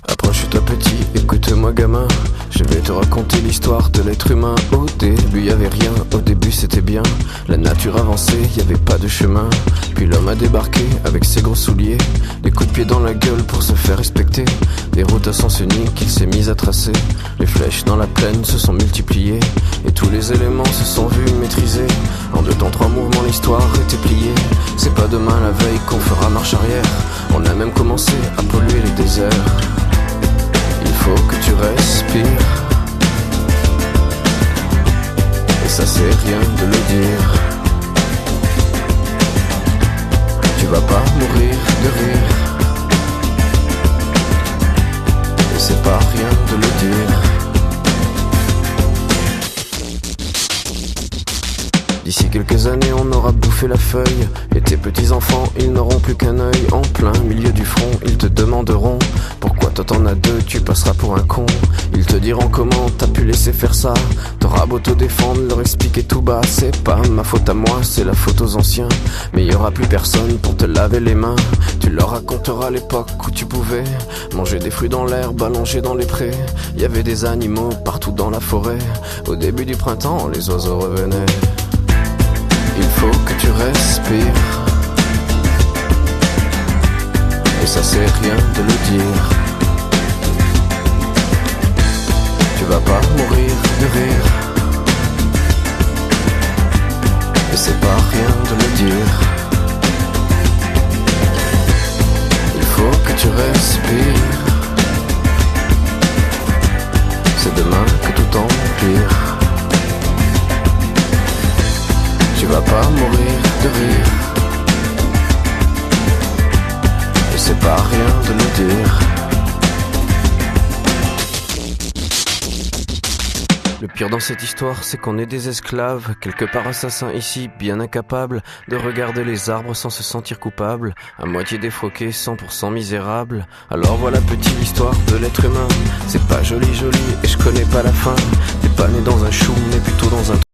Approche-toi petit, écoute-moi gamin. Je vais te raconter l'histoire de l'être humain. Au début y'avait rien, au début c'était bien. La nature avançait, y'avait pas de chemin. Puis l'homme a débarqué avec ses gros souliers, des coups de pied dans la gueule pour se faire respecter. Des routes à sens unique qu'il s'est mis à tracer. Les flèches dans la plaine se sont multipliées, et tous les éléments se sont vus maîtrisés. En 2 temps 3 mouvements l'histoire était pliée. C'est pas demain la veille qu'on fera marche arrière. On a même commencé à polluer les déserts. Il faut que tu respires, et ça c'est rien de le dire. Tu vas pas mourir de rire, et c'est pas rien de le dire. D'ici quelques années on aura bouffé la feuille, et tes petits enfants ils n'auront plus qu'un œil. En plein milieu du front ils te demanderont pourquoi toi t'en as 2, tu passeras pour un con. Ils te diront comment t'as pu laisser faire ça. T'auras beau te défendre, leur expliquer tout bas. C'est pas ma faute à moi, c'est la faute aux anciens. Mais y aura plus personne pour te laver les mains. Tu leur raconteras l'époque où tu pouvais manger des fruits dans l'herbe, allongés dans les prés. Y avait des animaux partout dans la forêt. Au début du printemps, les oiseaux revenaient. Il faut que tu respires, et ça c'est rien de le dire. Tu vas pas mourir de rire, et c'est pas rien de le dire. Il faut que tu respires, c'est demain que tout empire. Tu vas pas mourir de rire, et c'est pas rien de le dire. Le pire dans cette histoire, c'est qu'on est des esclaves, quelque part assassins ici, bien incapables de regarder les arbres sans se sentir coupables, à moitié défroqués, 100% misérables. Alors voilà petite l'histoire de l'être humain. C'est pas joli joli, et je connais pas la fin. T'es pas né dans un chou, mais plutôt dans un